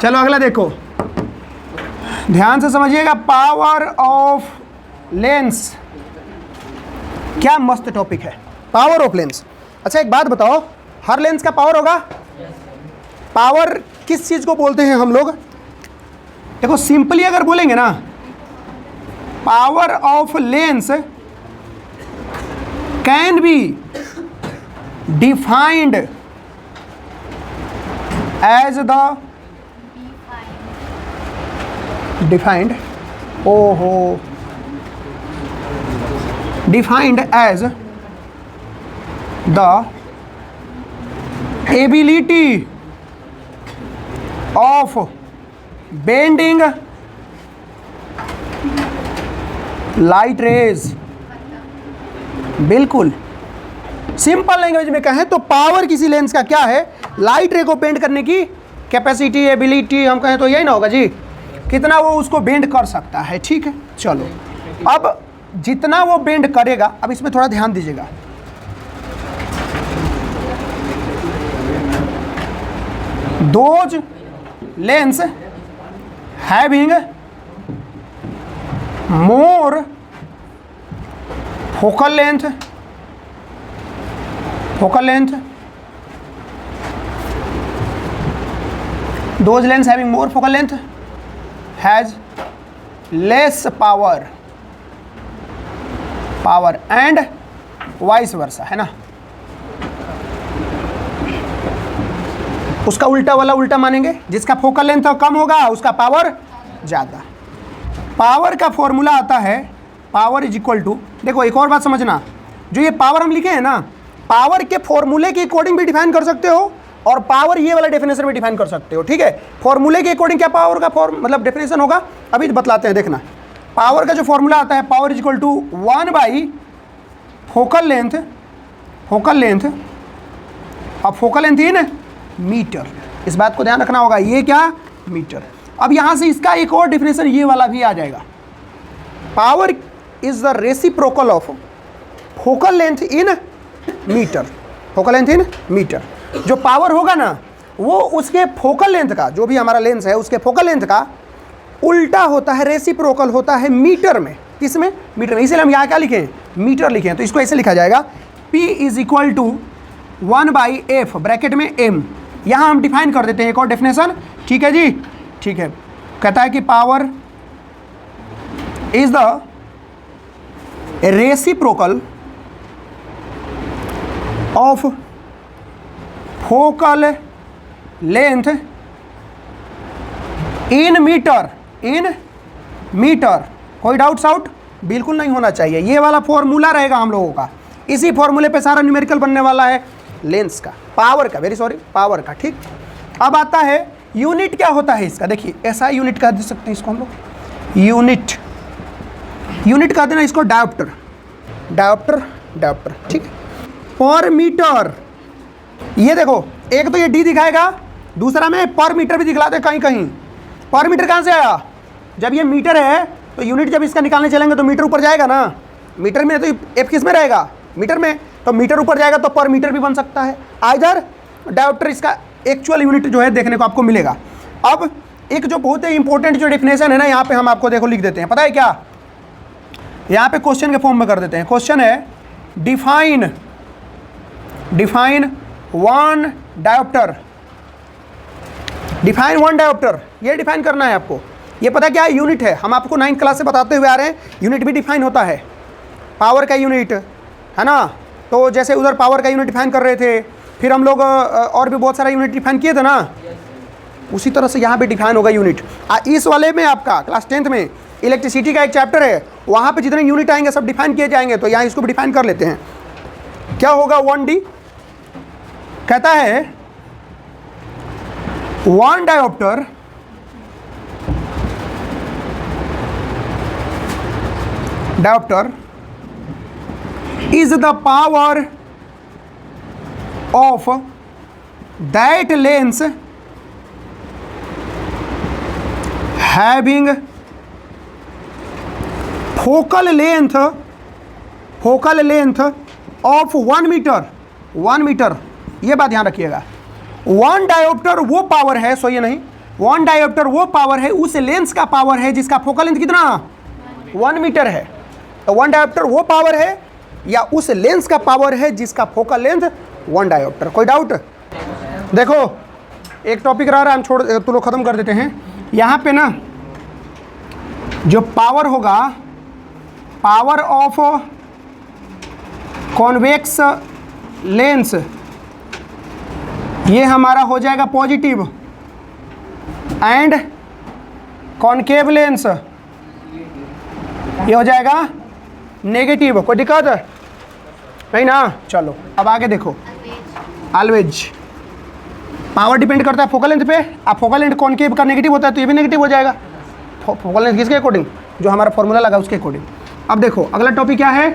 चलो अगला देखो, ध्यान से समझिएगा। पावर ऑफ लेंस, क्या मस्त टॉपिक है, पावर ऑफ लेंस। अच्छा एक बात बताओ, हर लेंस का पावर होगा? पावर किस चीज को बोलते हैं हम लोग? देखो सिंपली अगर बोलेंगे ना, power of lens can be defined as the defined defined as the ability of bending light rays. बिल्कुल सिंपल लैंग्वेज में कहें तो पावर किसी लेंस का क्या है? लाइट रे को बेंड करने की कैपेसिटी, एबिलिटी हम कहें तो यही ना होगा जी, कितना वो उसको बेंड कर सकता है। ठीक है, चलो अब जितना वो बेंड करेगा, अब इसमें थोड़ा ध्यान दीजिएगा। Those lens having more focal length those lens having more focal length has less power and vice versa, है ना। उसका उल्टा वाला उल्टा मानेंगे, जिसका फोकल लेंथ कम होगा उसका पावर ज़्यादा। पावर का फॉर्मूला आता है, पावर इज इक्वल टू, देखो एक और बात समझना, जो ये पावर हम लिखे हैं ना, पावर के फॉर्मूले के अकॉर्डिंग भी डिफाइन कर सकते हो और पावर ये वाला डेफिनेशन में डिफाइन कर सकते हो। ठीक है, फॉर्मूले के अकॉर्डिंग क्या पावर का मतलब डेफिनेशन होगा, अभी बतलाते हैं। देखना, पावर का जो फॉर्मूला आता है, power is equal to 1 by focal length अब फोकल लेंथ इन मीटर। इस बात को ध्यान रखना होगा, ये क्या मीटर। अब यहां से इसका एक और डेफिनेशन ये वाला भी आ जाएगा, power is the reciprocal of focal length in metre. Focal length in metre, जो पावर होगा ना वो उसके फोकल लेंथ का, जो भी हमारा लेंस है उसके फोकल लेंथ का उल्टा होता है, रेसिप्रोकल होता है मीटर में। किसमें? मीटर में। इसलिए हम यहाँ क्या लिखे हैं? मीटर लिखे हैं। तो इसको ऐसे लिखा जाएगा, P is equal to 1 by F bracket में m। यहाँ हम डिफाइन कर देते हैं एक और डेफिनेशन। ठीक है जी, ठीक है। कहता है कि power is the reciprocal of focal length in metre. कोई डाउट्स आउट बिल्कुल नहीं होना चाहिए। ये वाला फॉर्मूला रहेगा हम लोगों का, इसी फॉर्मूले पे सारा न्यूमेरिकल बनने वाला है लेंस का, पावर का, पावर का। ठीक, अब आता है यूनिट क्या होता है इसका। देखिए ऐसा यूनिट कह दे सकते हैं इसको हम लोग, यूनिट कह देना इसको डायोप्टर। ठीक है, पर मीटर। ये देखो, एक तो ये डी दिखाएगा, दूसरा में पर मीटर भी दिखलाते कहीं कहीं। पर मीटर कहाँ से आया? जब ये मीटर है तो यूनिट जब इसका निकालने चलेंगे तो मीटर ऊपर जाएगा ना, मीटर में। तो एफ किस में रहेगा? मीटर में। तो मीटर ऊपर जाएगा तो पर मीटर भी बन सकता है। आइदर डायोप्टर इसका एक्चुअल यूनिट जो है देखने को आपको मिलेगा। अब एक जो बहुत ही इंपॉर्टेंट जो डेफिनेशन है ना, यहाँ पे हम आपको देखो लिख देते हैं, पता है क्या? यहाँ पे क्वेश्चन के फॉर्म में कर देते हैं। क्वेश्चन है define one dioptre. Define one dioptre, ये डिफाइन करना है आपको। ये पता क्या है? यूनिट है। हम आपको 9th क्लास से बताते हुए आ रहे हैं, यूनिट भी डिफाइन होता है। पावर का यूनिट है ना, तो जैसे उधर पावर का यूनिट डिफाइन कर रहे थे, फिर हम लोग और भी बहुत सारा यूनिट डिफाइन किए थे ना, उसी तरह से यहाँ पे डिफाइन होगा यूनिट। इस वाले में आपका क्लास 10th में इलेक्ट्रिसिटी का एक चैप्टर है, वहाँ पे जितने यूनिट आएंगे सब डिफाइन किए जाएंगे। तो यहाँ इसको भी डिफाइन कर लेते हैं। क्या होगा? 1D कहता है one dioptre is the power of that lens having focal length of 1 metre. ये बात ध्यान रखिएगा, वन डायोप्टर वो पावर है, सो ये नहीं, वन डायोप्टर वो पावर है, उस लेंस का पावर है जिसका फोकल लेंथ कितना 1 मीटर है। तो वन डायोप्टर वो पावर है या उस लेंस का पावर है जिसका फोकल लेंथ 1 डायोप्टर। कोई डाउट? देखो एक टॉपिक रहा हम छोड़ तो लोग खत्म कर देते हैं। यहाँ पे ना जो पावर होगा, पावर ऑफ कॉन्वेक्स लेंस, ये हमारा हो जाएगा पॉजिटिव, एंड कॉनकेव लेंस ये हो जाएगा नेगेटिव। कोई दिक्कत नहीं ना? चलो अब आगे देखो। ऑलवेज पावर डिपेंड करता है फोकल लेंथ पे। अब फोकल लेंथ कॉनकेव का नेगेटिव होता है तो ये भी नेगेटिव हो जाएगा। फोकल लेंथ किसके अकॉर्डिंग? जो हमारा फॉर्मूला लगा उसके अकॉर्डिंग। अब देखो अगला टॉपिक क्या है?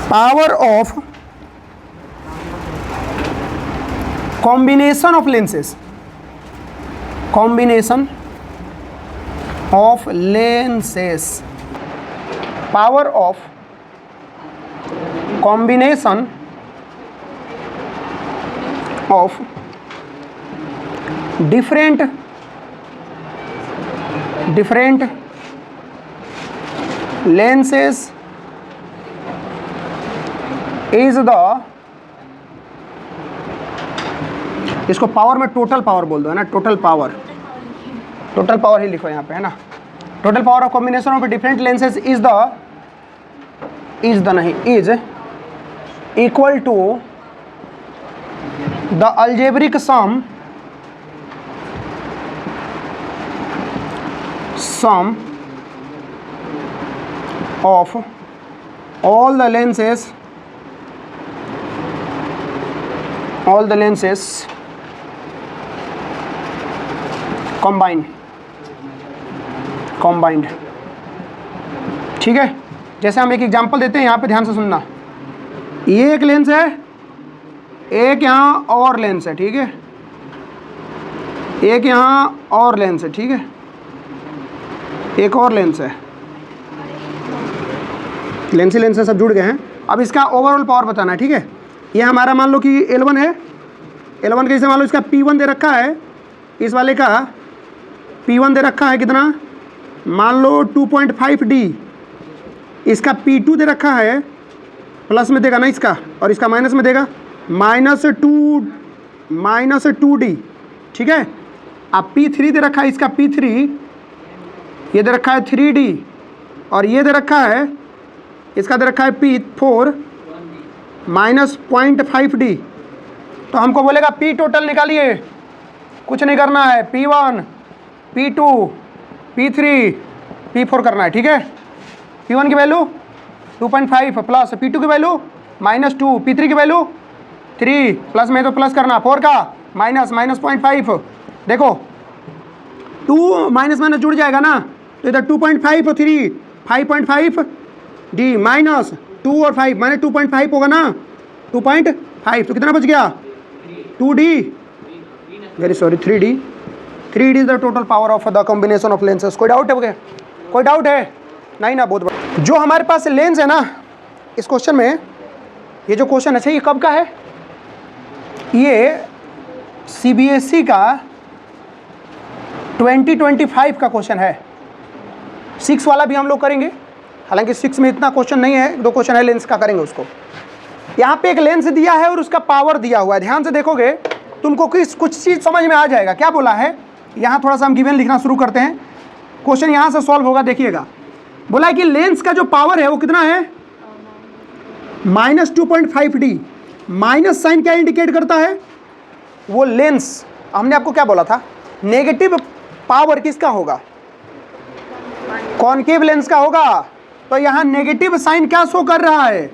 Power of combination of lenses, combination of lenses, power of combination of different lenses is the, इसको पावर में टोटल पावर बोल दो, है ना? टोटल पावर ही लिखो यहाँ पे, है ना? Total power of combination of different lenses is equal to the algebraic sum of all the lenses combined। ठीक है, जैसे हम एक एग्जांपल देते हैं, यहाँ पे ध्यान से सुनना। ये एक लेंस है, एक यहाँ और लेंस है, ठीक है? एक यहाँ और लेंस है, ठीक है? एक और लेंस है, लेंस ही लेंस से सब जुड़ गए हैं। अब इसका ओवरऑल पावर बताना है, ठीक है? ये हमारा मान लो कि L1 है, L1 कैसे मान लो इसका P1 दे रखा है, इस वाले का P1 दे रखा है कितना, मान लो 2.5D, इसका P2 दे रखा है, प्लस में देगा ना इसका, और इसका माइनस में देगा, -2D, ठीक है? अब P3 दे रखा है, इसका P3 ये दे रखा है 3D, और ये दे रखा है, इसका दे रखा है P4 -0.5D। तो हमको बोलेगा P टोटल निकालिए, कुछ नहीं करना है, P1 P2 P3 P4 करना है, ठीक है? P1 की वैल्यू 2.5 प्लस P2 की वैल्यू -2, P3 की वैल्यू 3 प्लस में तो प्लस करना, 4 का -0.5। देखो 2 माइनस माइनस जुड़ जाएगा ना, तो इधर 2.5 और 3 5.5D माइनस 2 और 5 माइनस 2.5 होगा ना, 2.5 तो कितना बच गया 2D, very sorry 3D। 3D is the total power of the combination of lenses. कोई डाउट है? कोई डाउट है? नहीं ना? बहुत बड़ा जो हमारे पास लेंस है ना, इस क्वेश्चन में ये जो क्वेश्चन है, ये कब का है? ये CBSE का 2025 का क्वेश्चन है। 6 वाला भी हम लोग करेंगे, हालांकि 6 में इतना क्वेश्चन नहीं है, 2 क्वेश्चन है लेंस का, करेंगे उसको। यहाँ पे एक लेंस दिया है और उसका पावर दिया हुआ है, ध्यान से देखोगे तुमको कुछ चीज़ समझ में आ जाएगा। क्या बोला है यहाँ? थोड़ा सा हम गिवन लिखना शुरू करते हैं, क्वेश्चन यहाँ से सॉल्व होगा, देखिएगा। बोला है कि लेंस का जो पावर है वो कितना है, -2.5D। माइनस साइन क्या इंडिकेट करता है? वो लेंस, हमने आपको क्या बोला था, नेगेटिव पावर किसका होगा, कॉनकेव लेंस का होगा। तो यहाँ नेगेटिव साइन क्या शो कर रहा है,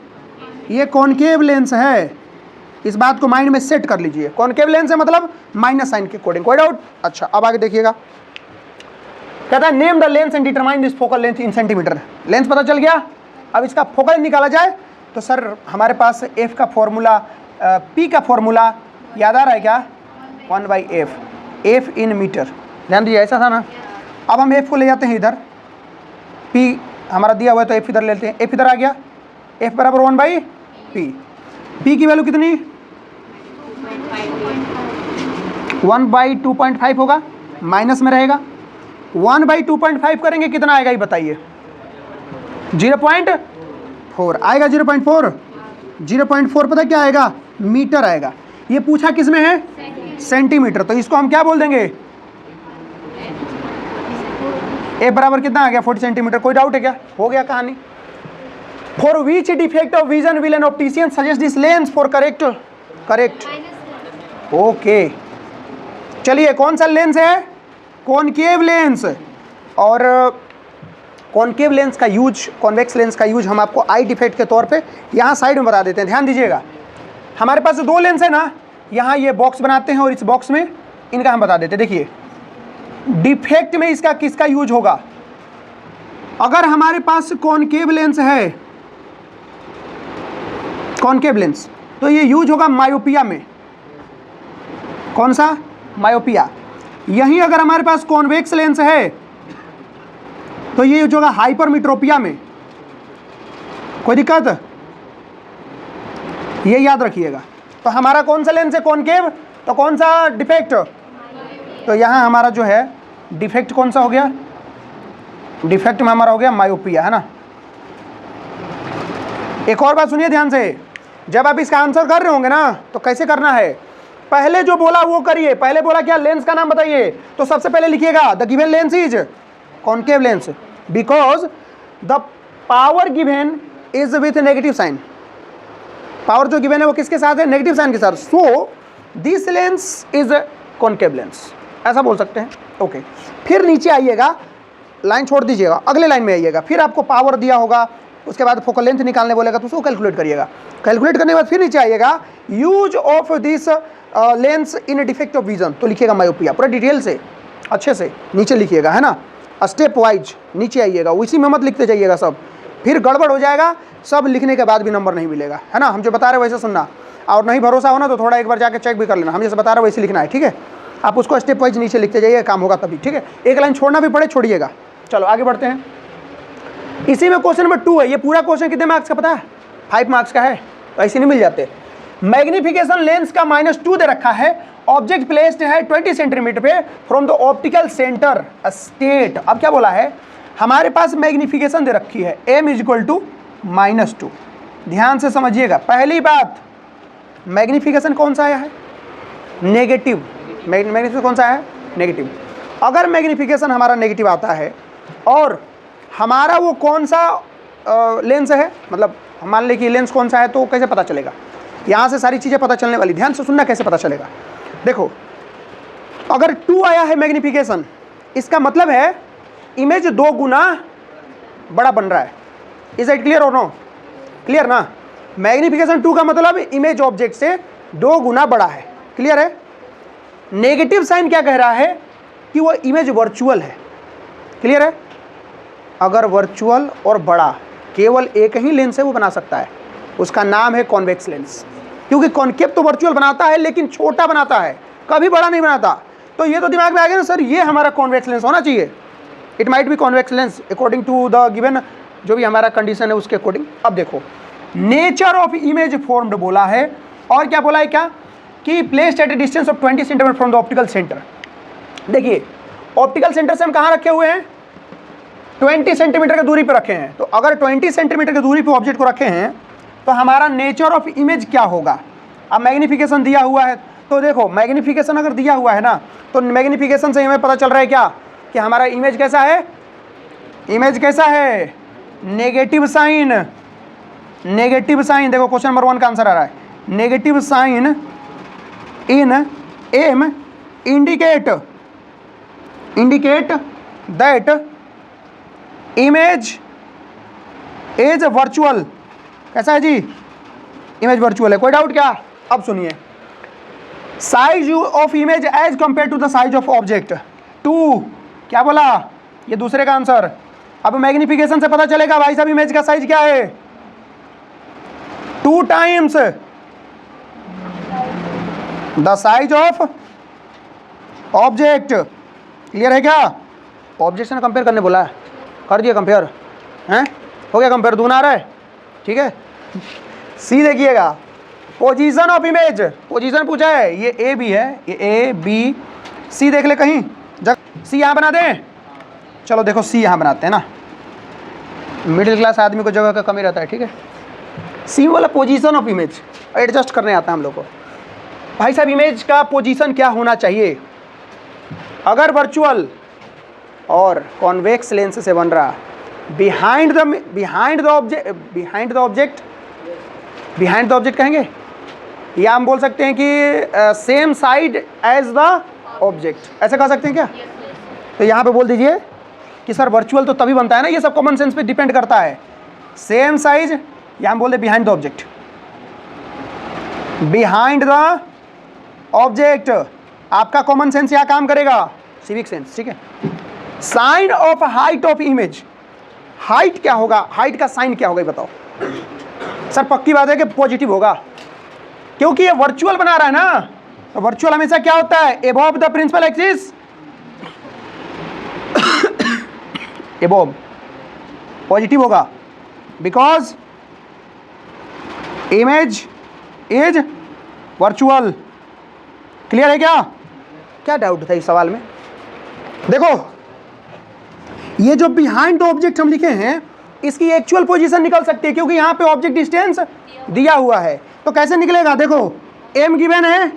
ये कॉनकेव लेंस है। इस बात को माइंड में सेट कर लीजिए, कॉनकेव लेंस है मतलब माइनस साइन के अकॉर्डिंग। कोई डाउट? अच्छा, अब आगे देखिएगा, कहता है name the lens and determine this focal length in centimetre. Lens पता चल गया, अब इसका फोकल निकाला जाए तो सर हमारे पास F का फॉर्मूला, P का फॉर्मूला याद आ रहा है क्या, 1/F, F इन मीटर। ध्यान दीजिए, ऐसा था ना। अब हम F को ले जाते हैं इधर, P हमारा दिया हुआ है तो F इधर लेते हैं, F इधर आ गया, F बराबर 1/P। P की वैल्यू कितनी 1/2.5 होगा, माइनस में रहेगा। 1/2.5 करेंगे कितना आएगा ये बताइए? 0.4 आएगा। 0.4 0.4 पता क्या आएगा? मीटर आएगा। ये पूछा किस में है? सेंटीमीटर। तो इसको हम क्या बोल देंगे? ए बराबर कितना आ गया? 40 सेंटीमीटर। कोई डाउट है क्या? हो गया कहानी। For which defect of vision will an optician suggest this lens for correct? Okay, चलिए कौन सा लेंस है? Concave lens. और कॉनकेव लेंस का यूज, कॉन्वेक्स लेंस का यूज हम आपको आई डिफेक्ट के तौर पे यहाँ साइड में बता देते हैं। ध्यान दीजिएगा, हमारे पास दो लेंस है ना, यहाँ ये बॉक्स बनाते हैं और इस बॉक्स में इनका हम बता देते हैं। देखिए डिफेक्ट में इसका किसका यूज होगा? अगर हमारे पास कॉनकेव लेंस है, कॉनकेव लेंस, तो ये यूज होगा मायोपिया में। कौन सा? मायोपिया। यहीं अगर हमारे पास कॉन्वेक्स लेंस है तो ये यूज होगा हाइपरमेट्रोपिया में। कोई दिक्कत? ये याद रखिएगा। तो हमारा कौन सा लेंस है? कॉनकेव। तो कौन सा डिफेक्ट? तो यहाँ हमारा जो है डिफेक्ट कौन सा हो गया? डिफेक्ट में हमारा हो गया मायोपिया, है ना। एक और बात सुनिए ध्यान से, जब आप इसका आंसर कर रहे होंगे ना तो कैसे करना है? पहले जो बोला वो करिए। पहले बोला क्या? लेंस का नाम बताइए। तो सबसे पहले लिखिएगा the given lens is concave lens because the power given is with negative sign. Power जो गिवन है वो किसके साथ है? नेगेटिव साइन के साथ। So this lens is concave lens, ऐसा बोल सकते हैं। ओके, फिर नीचे आइएगा, लाइन छोड़ दीजिएगा, अगले लाइन में आइएगा। फिर आपको पावर दिया होगा, उसके बाद फोकल लेंथ निकालने बोलेगा तो उसको कैलकुलेट करिएगा। कैलकुलेट करने के बाद फिर नीचे आइएगा, use of this lens in defect of vision, तो लिखिएगा मायोपिया। पूरा डिटेल से अच्छे से नीचे लिखिएगा, है ना, स्टेप वाइज नीचे आइएगा। उसी में मत लिखते जाइएगा सब, फिर गड़बड़ हो जाएगा। सब लिखने के बाद भी नंबर नहीं मिलेगा, है ना। हम जो बता रहे हैं वैसे सुनना, और नहीं भरोसा हो ना तो थोड़ा एक बार जाके चेक भी कर लेना। हम जैसे बता रहे हैं वैसे लिखना है, ठीक है। आप उसको स्टेप वाइज नीचे लिखते जाइए, काम होगा तभी, ठीक है। एक लाइन छोड़ना भी पड़े छोड़िएगा। चलो आगे बढ़ते हैं। इसी में क्वेश्चन नंबर 2 है। ये पूरा क्वेश्चन कितने मार्क्स का पता है? 5 मार्क्स का है, तो ऐसे नहीं मिल जाते। मैग्निफिकेशन लेंस का -2 दे रखा है। ऑब्जेक्ट प्लेस्ड है 20 सेंटीमीटर पे from the optical centre state. अब क्या बोला है? हमारे पास मैग्निफिकेशन दे रखी है m = -2। ध्यान से समझिएगा। पहली बात, मैग्निफिकेशन कौन सा आया है? नेगेटिव। मैग्निफिकेशन कौन सा है? नेगेटिव। अगर मैग्निफिकेशन हमारा नेगेटिव आता है और हमारा वो कौन सा लेंस है, मतलब मान लें कि लेंस कौन सा है, तो कैसे पता चलेगा? यहाँ से सारी चीज़ें पता चलने वाली। ध्यान से सुनना कैसे पता चलेगा। देखो, अगर 2 आया है मैग्निफिकेशन, इसका मतलब है इमेज 2 गुना बड़ा बन रहा है। इज इट क्लियर और नो? क्लियर ना? मैग्निफिकेशन 2 का मतलब इमेज ऑब्जेक्ट से 2 गुना बड़ा है। क्लियर है? नेगेटिव साइन क्या कह रहा है? कि वो इमेज वर्चुअल है। क्लियर है? अगर वर्चुअल और बड़ा केवल एक ही लेंस है वो बना सकता है, उसका नाम है कॉन्वेक्स लेंस। क्योंकि कॉन्केव तो वर्चुअल बनाता है लेकिन छोटा बनाता है, कभी बड़ा नहीं बनाता। तो ये तो दिमाग में आ गया ना सर, ये हमारा कॉन्वेक्स लेंस होना चाहिए। It might be convex lens according to the given, जो भी हमारा कंडीशन है उसके अकॉर्डिंग। अब देखो, नेचर ऑफ इमेज फॉर्म्ड बोला है, और क्या बोला है? क्या कि placed at A distance of 20 centimetre from the optical centre. देखिए, ऑप्टिकल सेंटर से हम कहाँ रखे हुए हैं? 20 सेंटीमीटर की दूरी पर रखे हैं। तो अगर 20 सेंटीमीटर की दूरी पर ऑब्जेक्ट को रखे हैं तो हमारा नेचर ऑफ इमेज क्या होगा? अब मैग्निफिकेशन दिया हुआ है, तो देखो मैग्निफिकेशन अगर दिया हुआ है ना, तो मैग्निफिकेशन से हमें पता चल रहा है क्या? कि हमारा इमेज कैसा है? इमेज कैसा है? Negative sign. नेगेटिव साइन, देखो क्वेश्चन नंबर 1 का आंसर आ रहा है। Negative sign in M indicate that image is virtual. कैसा है जी? इमेज वर्चुअल है। कोई डाउट क्या? अब सुनिए, size of image as compare to the size of object 2। क्या बोला? ये दूसरे का आंसर। अब मैग्निफिकेशन से पता चलेगा भाई साहब इमेज का साइज क्या है? 2 times the size of object. Clear है क्या? ऑब्जेक्ट से कंपेयर करने बोला है, कर दिया कंपेयर, हैं? हो गया कंपेयर, दूना आ रहा है, ठीक है। सी देखिएगा, पोजीशन ऑफ इमेज, पोजीशन पूछा है, ये ए बी है, ये ए बी सी देख ले कहीं, जब सी यहाँ बना दें, चलो देखो सी यहाँ बनाते हैं ना, मिडिल क्लास आदमी को जगह का कमी रहता है, ठीक है। सी वाला पोजीशन ऑफ इमेज एडजस्ट करने आता है हम लोग को। भाई साहब इमेज का पोजीशन क्या होना चाहिए? अगर वर्चुअल और कॉन्वेक्स लेंस से बन रहा, बिहाइंड द ऑब्जेक्ट कहेंगे, या हम बोल सकते हैं कि same side as the object, ऐसे कह सकते हैं क्या? तो यहाँ पे बोल दीजिए कि सर वर्चुअल तो तभी बनता है ना, ये सब कॉमन सेंस पे डिपेंड करता है। सेम साइज, या हम बोल दे behind the object, behind the object, आपका कॉमन सेंस यहाँ काम करेगा, सिविक सेंस, ठीक है। Sign of height of image, height क्या होगा, हाइट का साइन क्या होगा ये बताओ। सर पक्की बात है कि पॉजिटिव होगा, क्योंकि ये वर्चुअल बना रहा है ना, तो वर्चुअल हमेशा क्या होता है, above the principal axis, above, positive होगा, because image is virtual. Clear है क्या? क्या डाउट था इस सवाल में? देखो ये जो बिहाइंड द ऑब्जेक्ट हम लिखे हैं, इसकी एक्चुअल पोजीशन निकल सकती है, क्योंकि यहाँ पे ऑब्जेक्ट डिस्टेंस दिया हुआ है। तो कैसे निकलेगा? देखो m गिवन है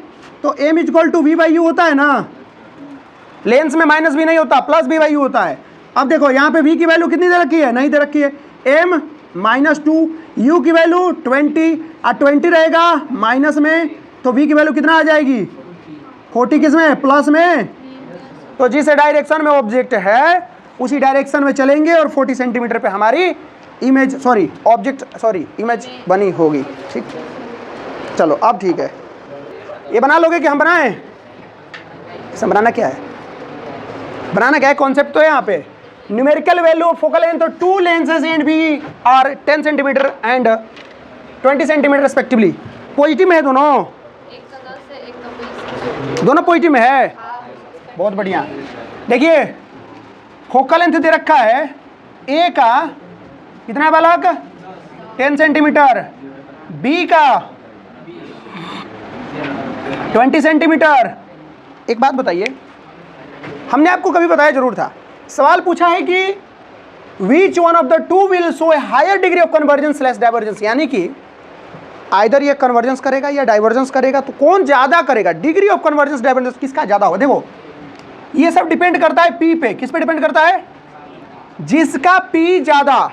तो m equal to v by U होता है ना, लेंस में माइनस भी नहीं होता, प्लस v बाई यू होता है। अब देखो यहाँ पे v की वैल्यू कितनी दे रखी है, नहीं दे रखी है, m माइनस 2, u की वैल्यू 20, और 20 रहेगा माइनस में, तो v की वैल्यू कितना आ जाएगी, 40, किस में, प्लस में। तो जिस डायरेक्शन में ऑब्जेक्ट है उसी डायरेक्शन में चलेंगे और 40 सेंटीमीटर पे हमारी इमेज इमेज बनी होगी, ठीक। चलो अब ठीक है, ये बना लोगे कि हम बनाएं? इसे बनाना क्या है, बनाना क्या है, कॉन्सेप्ट तो है यहाँ पे, numerical value of focal length, two lenses and B are 10 centimetre and 20 centimetre respectively. Positive में है दोनों, दोनों पॉजिटिव में है, बहुत बढ़िया। देखिए फोकल लेंथ दे रखा है ए का कितना बालक, 10 सेंटीमीटर, बी का 20 सेंटीमीटर। एक बात बताइए, हमने आपको कभी बताया जरूर था, सवाल पूछा है कि which one of the two will show a higher degree of convergence less divergence, यानी कि आइदर ये कन्वर्जेंस करेगा या डाइवर्जेंस करेगा, तो कौन ज्यादा करेगा, डिग्री ऑफ कन्वर्जेंस डाइवर्जेंस किसका ज्यादा होगा। देखो ये सब डिपेंड करता है पी पे, किस पे डिपेंड करता है, जिसका पी ज्यादा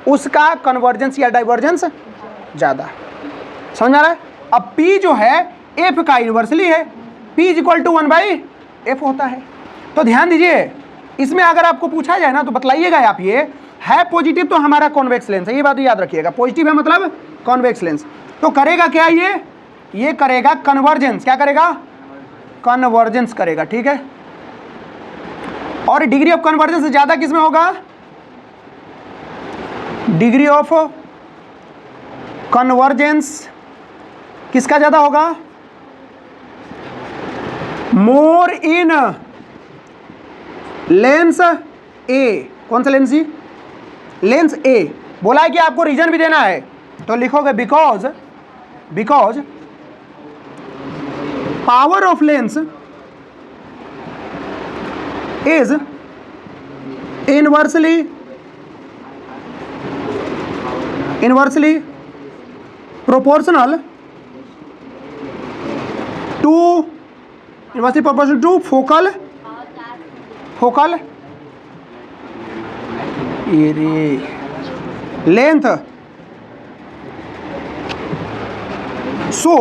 उसका कन्वर्जेंस या डाइवर्जेंस ज्यादा, समझ आ रहा है। अब पी जो है एफ का इनवर्सली है, P is equal to 1/f होता है। तो ध्यान दीजिए, इसमें अगर आपको पूछा जाए ना तो बतलाइएगा आप, ये है पॉजिटिव तो हमारा कॉन्वेक्स लेंस है, ये बात याद रखिएगा, पॉजिटिव है मतलब कॉन्वेक्स लेंस। तो करेगा क्या, ये करेगा कन्वर्जेंस, क्या करेगा, कन्वर्जेंस करेगा, ठीक है। और डिग्री ऑफ कन्वर्जेंस ज्यादा किस में होगा, डिग्री ऑफ कन्वर्जेंस किसका ज्यादा होगा, मोर इन लेंस ए। कौन सा लेंस जी, लेंस ए। बोला है कि आपको रीजन भी देना है, तो लिखोगे because power of lens is inversely proportional to focal length. So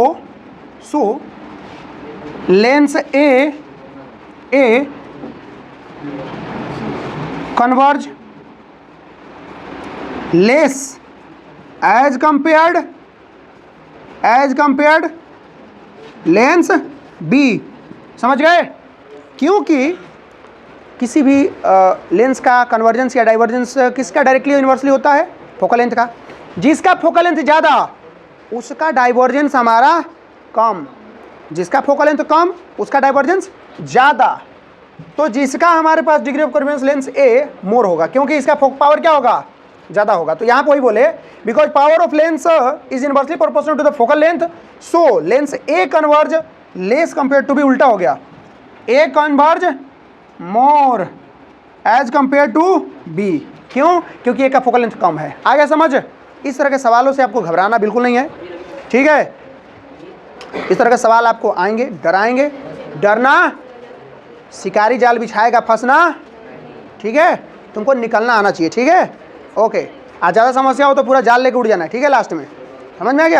lens A converge less as compared lens B. समझ गए? क्योंकि किसी भी लेंस का कन्वर्जेंस या डाइवर्जेंस किसका डायरेक्टली इनवर्सली होता है, फोकल लेंथ का। जिसका फोकल लेंथ ज़्यादा उसका डाइवर्जेंस हमारा कम, जिसका फोकल लेंथ कम उसका डाइवर्जेंस ज़्यादा। तो जिसका हमारे पास डिग्री ऑफ कन्वर्जेंस लेंस ए मोर होगा, क्योंकि इसका फोक पावर क्या होगा, ज़्यादा होगा। तो यहाँ पे वही बोले because power of lens is inversely proportional to the focal length, so lens A converge less compare to B, उल्टा हो गया, A converge more as compare to B. क्यों? क्योंकि ए का फोकल लेंथ कम है। आगे समझ? इस तरह के सवालों से आपको घबराना बिल्कुल नहीं है, ठीक है? इस तरह के सवाल आपको आएंगे, डराएंगे। डरना शिकारी जाल बिछाएगा, फंसना, ठीक है? तुमको निकलना आना चाहिए, ठीक है? ओके। आज ज़्यादा समस्या हो तो पूरा जाल लेके उड़ जाना है, ठीक है? लास्ट में समझ में आ गया?